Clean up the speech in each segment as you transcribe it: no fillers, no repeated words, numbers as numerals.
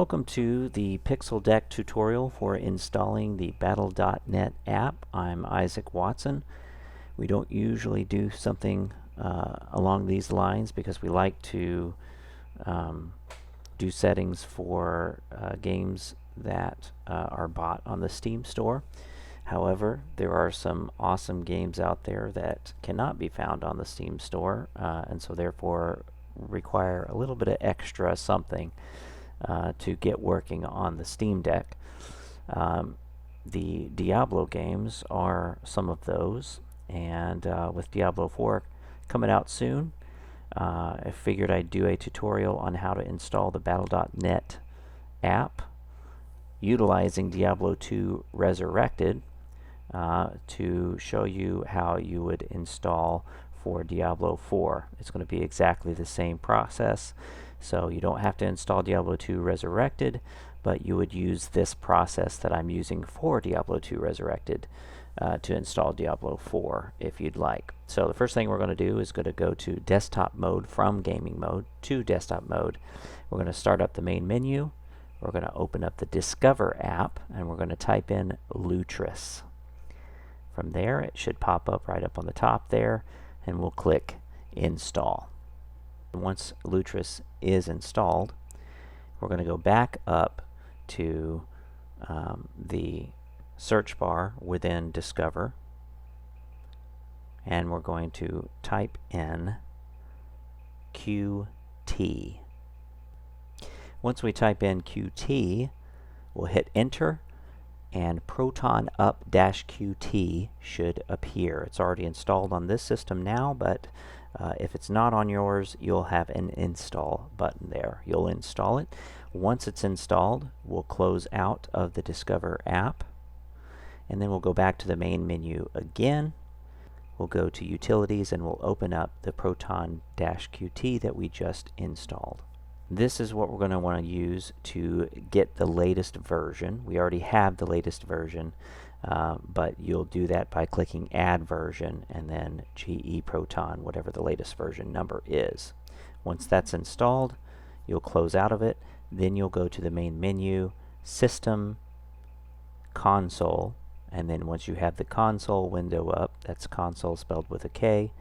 Welcome to the Pixel Deck tutorial for installing the Battle.net app. I'm Isaac Watson. We don't usually do something along these lines because we like to do settings for games that are bought on the Steam store. However, there are some awesome games out there that cannot be found on the Steam store and so therefore require a little bit of extra something to get working on the Steam Deck. The Diablo games are some of those, and with Diablo 4 coming out soon, I figured I'd do a tutorial on how to install the Battle.net app utilizing Diablo 2 Resurrected to show you how you would install for Diablo 4. It's going to be exactly the same process. So you don't have to install Diablo 2 Resurrected, but you would use this process that I'm using for Diablo 2 Resurrected to install Diablo 4 if you'd like. So the first thing we're going to do is going to go to desktop mode from gaming mode to desktop mode. We're going to start up the main menu. We're going to open up the Discover app, and we're going to type in Lutris. From there, it should pop up right up on the top there, and we'll click Install. Once Lutris is installed, we're going to go back up to the search bar within Discover, and we're going to type in QT. Once we type in QT, we'll hit Enter, and Proton Up -QT should appear. It's already installed on this system now, but if it's not on yours, you'll have an install button there. You'll install it. Once it's installed, we'll close out of the Discover app, and then we'll go back to the main menu again. We'll go to Utilities, and we'll open up the Proton-QT that we just installed. This is what we're going to want to use to get the latest version. We already have the latest version, but you'll do that by clicking Add Version and then GE Proton, whatever the latest version number is. Once that's installed, you'll close out of it. Then you'll go to the main menu, System, Console, and then once you have the console window up, that's console spelled with a K,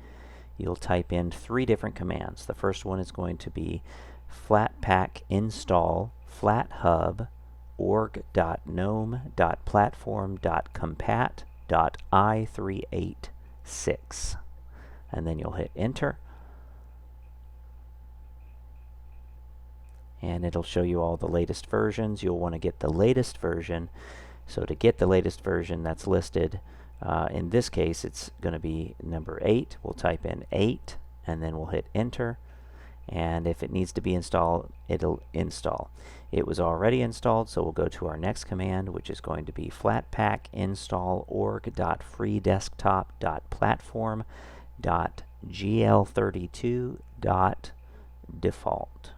you'll type in 3 different commands. The first one is going to be flatpak install flathub org.gnome.platform.compat.i386, and then you'll hit Enter, and it'll show you all the latest versions. You'll want to get the latest version. So to get the latest version that's listed, in this case it's going to be number 8. We'll type in 8, and then we'll hit Enter. And if it needs to be installed, it'll install. It was already installed, so we'll go to our next command, which is going to be flatpak install org.freedesktop.platform.gl32.default.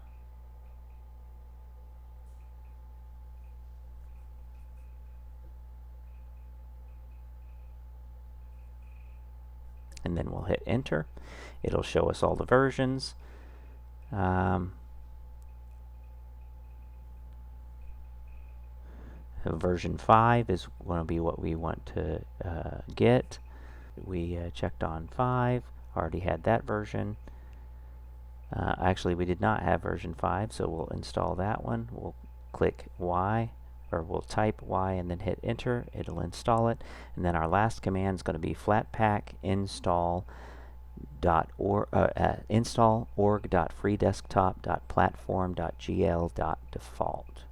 And then we'll hit Enter. It'll show us all the versions. Version 5 is going to be what we want to get. We checked on 5, already had that version. Actually, we did not have version 5, so we'll install that one. We'll click Y, or we'll type Y and then hit Enter. It'll install it. And then our last command is going to be flatpak install install org.freedesktop.platform.gl.default.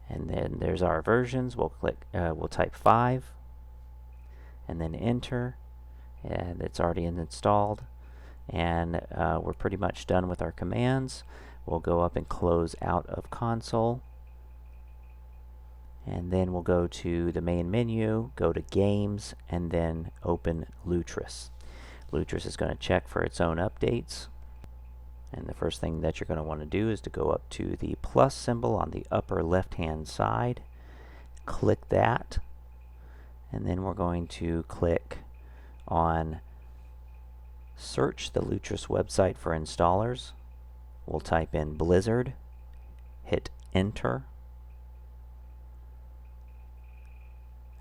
And then there's our versions. We'll type 5 and then Enter, and it's already installed, and we're pretty much done with our commands. We'll go up and close out of console, and then we'll go to the main menu, go to Games, and then open Lutris. Lutris is going to check for its own updates, and the first thing that you're going to want to do is to go up to the plus symbol on the upper left hand side, click that, and then we're going to click on search the Lutris website for installers. We'll type in Blizzard, hit Enter,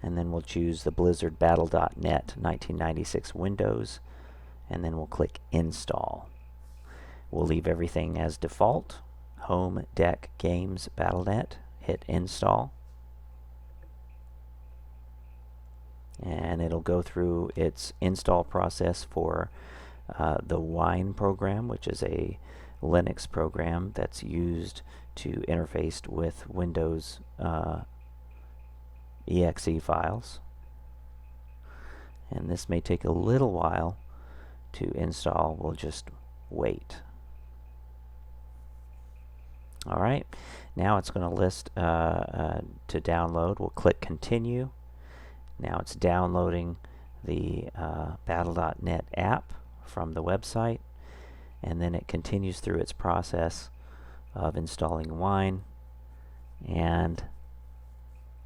and then we'll choose the Blizzard Battle.net 1996 Windows, and then we'll click Install. We'll leave everything as default. Home, Deck, Games, Battle.net. Hit Install. And it'll go through its install process for the Wine program, which is a Linux program that's used to interface with Windows exe files. And this may take a little while to install. We'll just wait. Alright, now it's going to list to download. We'll click Continue. Now it's downloading the Battle.net app from the website, and then it continues through its process of installing Wine and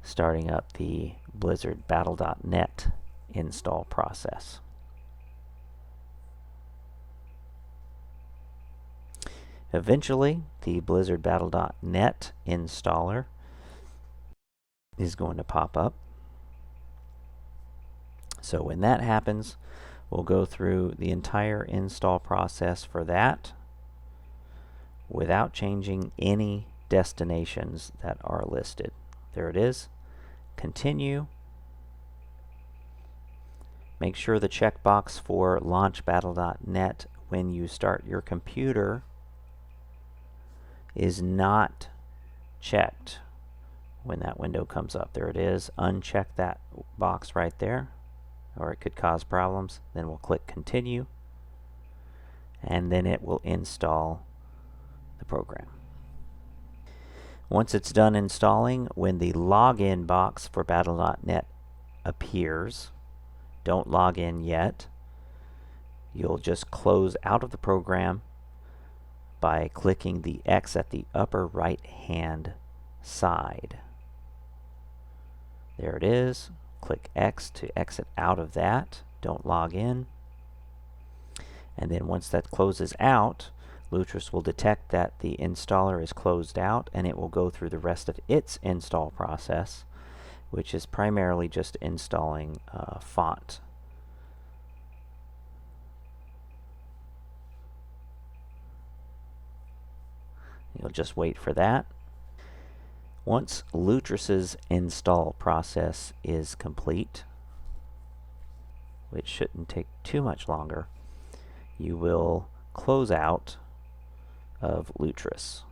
starting up the Blizzard Battle.net install process. Eventually, the Blizzard Battle.net installer is going to pop up. So when that happens, we'll go through the entire install process for that without changing any destinations that are listed. There it is. Continue. Make sure the checkbox for Launch Battle.net when you start your computer is not checked when that window comes up. There it is. Uncheck that box right there, or it could cause problems. Then we'll click Continue, and then it will install the program. Once it's done installing, when the login box for Battle.net appears, don't log in yet. You'll just close out of the program by clicking the X at the upper right hand side. There it is. Click X to exit out of that. Don't log in. And then once that closes out, Lutris will detect that the installer is closed out, and it will go through the rest of its install process, which is primarily just installing font. You'll just wait for that. Once Lutris's install process is complete, which shouldn't take too much longer, you will close out of Lutris.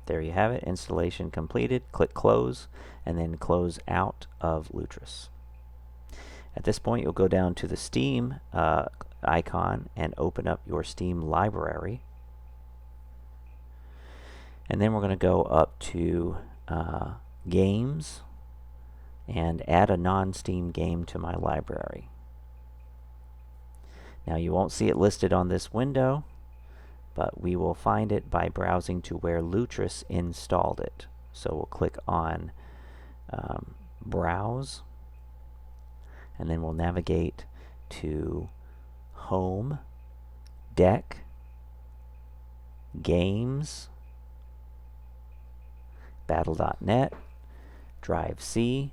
There you have it, installation completed. Click Close, and then close out of Lutris. At this point, you'll go down to the Steam icon and open up your Steam library. And then we're going to go up to Games and add a non-Steam game to my library. Now you won't see it listed on this window, but we will find it by browsing to where Lutris installed it. So we'll click on Browse, and then we'll navigate to Home, Deck, Games, Battle.net, Drive C,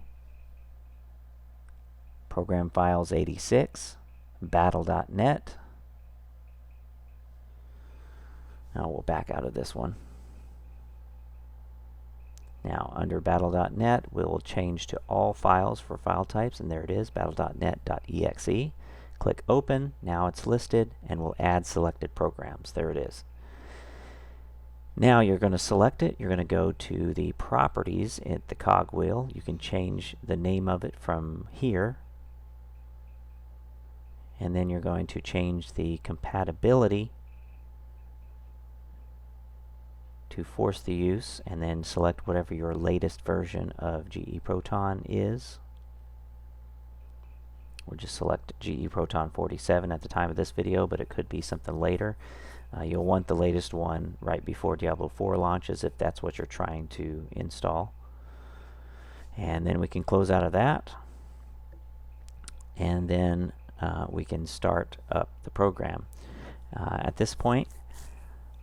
Program Files 86, Battle.net. Now we'll back out of this one. Now under Battle.net, we'll change to all files for file types, and there it is, battle.net.exe. Click Open. Now it's listed, and we'll add selected programs. There it is. Now you're going to select it. You're going to go to the Properties at the cogwheel. You can change the name of it from here. And then you're going to change the compatibility to force the use, and then select whatever your latest version of GE Proton is. We'll just select GE Proton 47 at the time of this video, but it could be something later. You'll want the latest one right before Diablo 4 launches if that's what you're trying to install. And then we can close out of that, and then we can start up the program. At this point,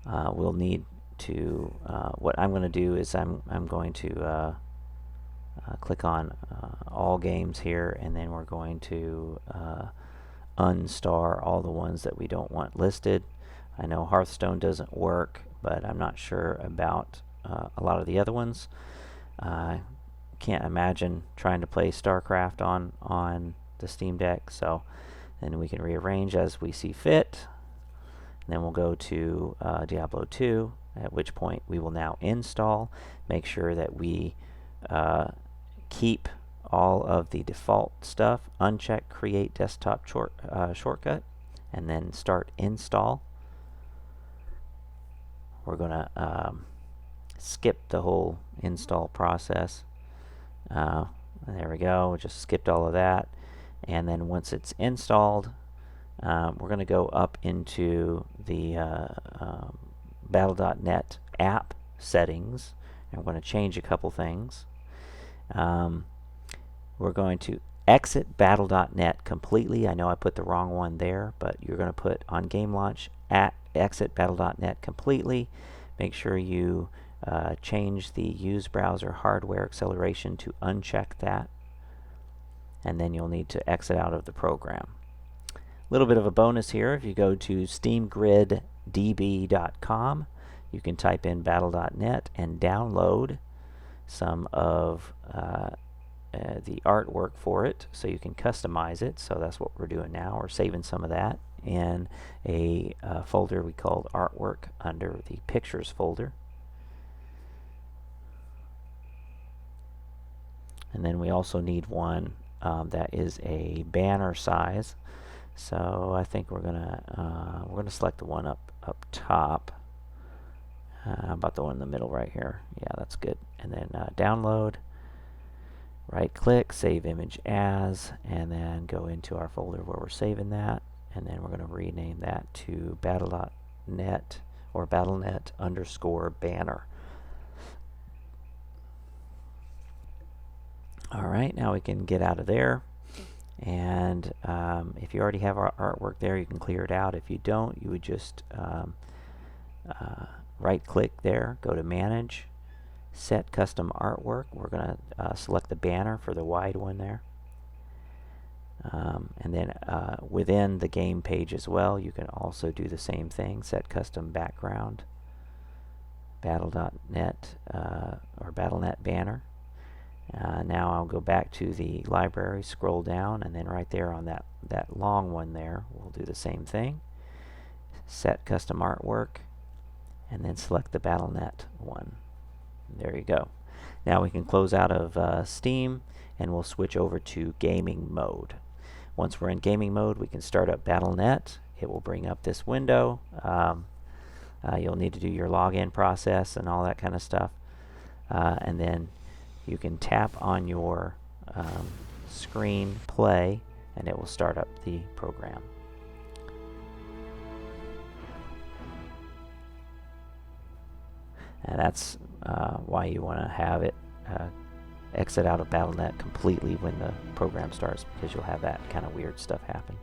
we'll need to, what I'm going to do is I'm going to click on all games here, and then we're going to unstar all the ones that we don't want listed. I know Hearthstone doesn't work, but I'm not sure about a lot of the other ones. Can't imagine trying to play StarCraft on the Steam Deck, so then we can rearrange as we see fit. And then we'll go to Diablo 2, at which point we will now install. Make sure that we keep all of the default stuff, uncheck create desktop shortcut, and then start install. We're going to skip the whole install process. There we go, we just skipped all of that. And then once it's installed, we're going to go up into the Battle.net app settings, and we're going to change a couple things. We're going to exit Battle.net completely. I know I put the wrong one there, but you're going to put on game launch at exit Battle.net completely. Make sure you change the use browser hardware acceleration to uncheck that, and then you'll need to exit out of the program. A little bit of a bonus here: if you go to steamgriddb.com, you can type in Battle.net and download some of the artwork for it, so you can customize it. So that's what we're doing now. We're saving some of that in a folder we called artwork under the pictures folder. And then we also need one that is a banner size. So I think we're gonna select the one up top. How about the one in the middle right here? Yeah, that's good. And then download. Right click, save image as, and then go into our folder where we're saving that, and then we're going to rename that to Battle.net or Battle.net underscore banner. Alright, now we can get out of there, and if you already have our artwork there, you can clear it out. If you don't, you would just right click there, go to manage, set custom artwork. We're going to select the banner for the wide one there. And then within the game page as well, you can also do the same thing. Set custom background, Battle.net or Battle.net banner. Now I'll go back to the library, scroll down, and then right there on that long one there, we'll do the same thing. Set custom artwork, and then select the Battle.net one. There you go. Now we can close out of Steam, and we'll switch over to gaming mode. Once we're in gaming mode, we can start up Battle.net. It will bring up this window. You'll need to do your login process and all that kind of stuff. And then you can tap on your screen play, and it will start up the program. And that's why you want to have it exit out of Battle.net completely when the program starts, because you'll have that kind of weird stuff happen.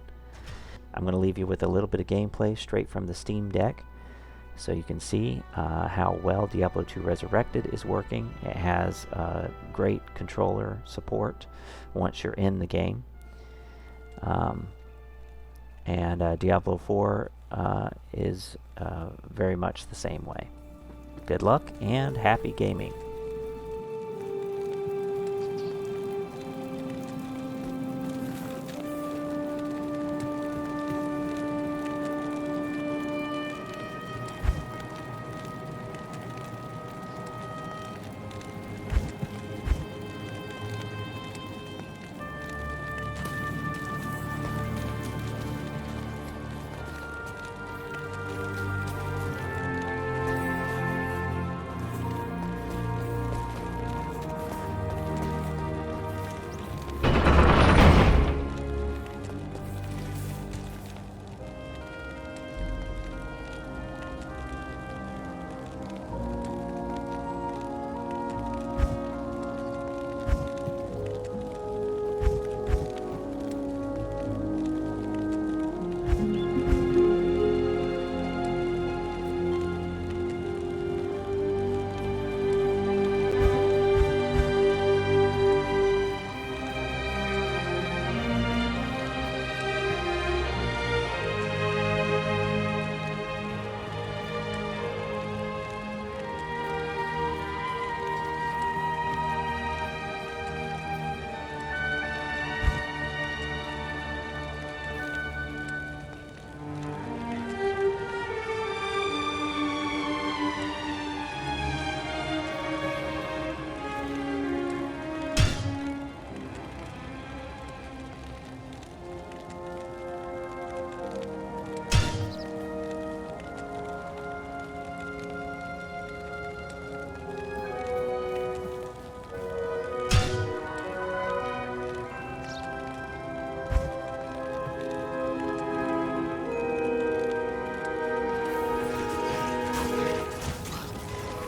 I'm going to leave you with a little bit of gameplay straight from the Steam Deck, so you can see how well Diablo 2 Resurrected is working. It has great controller support once you're in the game. And Diablo 4 is very much the same way. Good luck and happy gaming.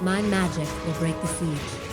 My magic will break the siege.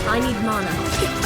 I need mana.